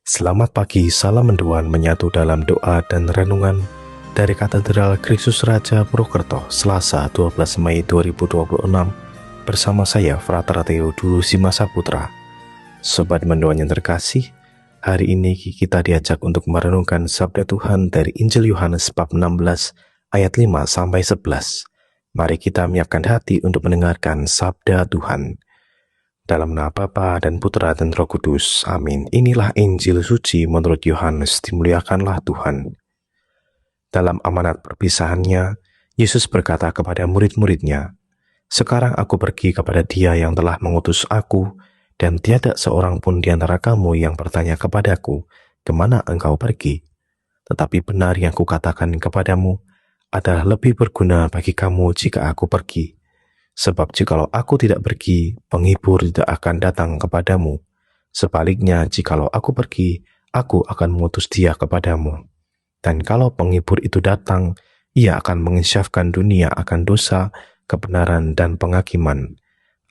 Selamat pagi, salam mendoan menyatu dalam doa dan renungan dari Katedral Kristus Raja Purwokerto, Selasa 12 Mei 2026, bersama saya, Frater Theo Dulu Simasa Putra. Sobat mendoan yang terkasih, hari ini kita diajak untuk merenungkan sabda Tuhan dari Injil Yohanes bab 16 ayat 5-11. Mari kita menyiapkan hati untuk mendengarkan sabda Tuhan. Dalam nama Bapa dan Putra dan Roh Kudus. Amin. Inilah Injil suci menurut Yohanes, dimuliakanlah Tuhan. Dalam amanat perpisahannya, Yesus berkata kepada murid-muridnya, "Sekarang aku pergi kepada Dia yang telah mengutus aku, dan tiada seorang pun di antara kamu yang bertanya kepadaku, kemana engkau pergi? Tetapi benar yang kukatakan kepadamu adalah lebih berguna bagi kamu jika aku pergi. Sebab jikalau aku tidak pergi, penghibur tidak akan datang kepadamu. Sebaliknya, jikalau aku pergi, aku akan mengutus Dia kepadamu. Dan kalau penghibur itu datang, Ia akan menginsyafkan dunia akan dosa, kebenaran, dan penghakiman.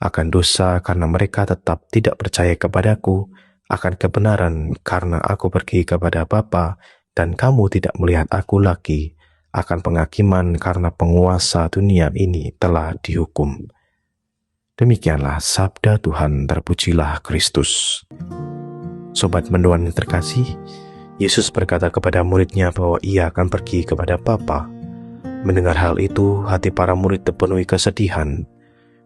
Akan dosa karena mereka tetap tidak percaya kepadaku, akan kebenaran karena aku pergi kepada Bapa, dan kamu tidak melihat aku lagi, akan penghakiman karena penguasa dunia ini telah dihukum." Demikianlah sabda Tuhan, terpujilah Kristus. Sobat mendoan yang terkasih, Yesus berkata kepada muridnya bahwa Ia akan pergi kepada Bapa. Mendengar hal itu, hati para murid dipenuhi kesedihan.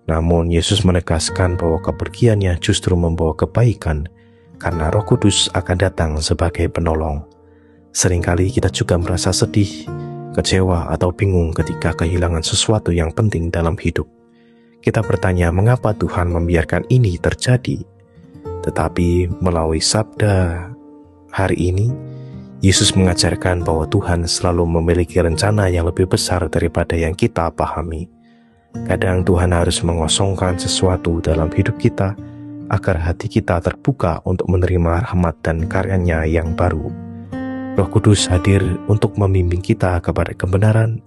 Namun Yesus menegaskan bahwa kepergiannya justru membawa kebaikan, karena Roh Kudus akan datang sebagai penolong. Seringkali kita juga merasa sedih, kecewa, atau bingung ketika kehilangan sesuatu yang penting dalam hidup. Kita bertanya, mengapa Tuhan membiarkan ini terjadi? Tetapi melalui sabda hari ini, Yesus mengajarkan bahwa Tuhan selalu memiliki rencana yang lebih besar daripada yang kita pahami. Kadang Tuhan harus mengosongkan sesuatu dalam hidup kita agar hati kita terbuka untuk menerima rahmat dan karyanya yang baru. Roh Kudus hadir untuk membimbing kita kepada kebenaran,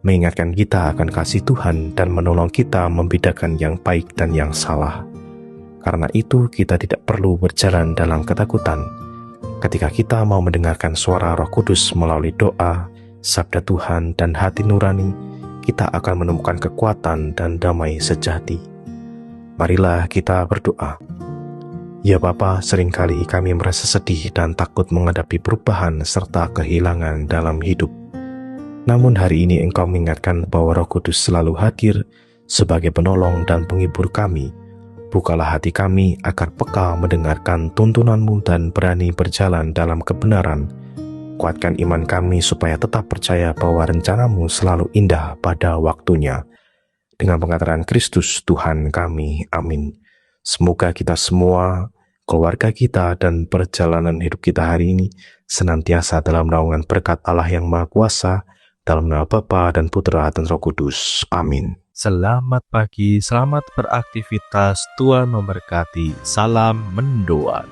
mengingatkan kita akan kasih Tuhan, dan menolong kita membedakan yang baik dan yang salah. Karena itu kita tidak perlu berjalan dalam ketakutan. Ketika kita mau mendengarkan suara Roh Kudus melalui doa, sabda Tuhan, dan hati nurani, kita akan menemukan kekuatan dan damai sejati. Marilah kita berdoa. Ya Bapa, seringkali kami merasa sedih dan takut menghadapi perubahan serta kehilangan dalam hidup. Namun hari ini Engkau mengingatkan bahwa Roh Kudus selalu hadir sebagai penolong dan penghibur kami. Bukalah hati kami agar peka mendengarkan tuntunan-Mu dan berani berjalan dalam kebenaran. Kuatkan iman kami supaya tetap percaya bahwa rencana-Mu selalu indah pada waktunya. Dengan pengatakan Kristus Tuhan kami, amin. Semoga kita semua, keluarga kita, dan perjalanan hidup kita hari ini senantiasa dalam naungan berkat Allah yang Maha Kuasa, dalam nama Bapa dan Putra dan Roh Kudus. Amin. Selamat pagi, selamat beraktivitas, Tuhan memberkati. Salam mendoan.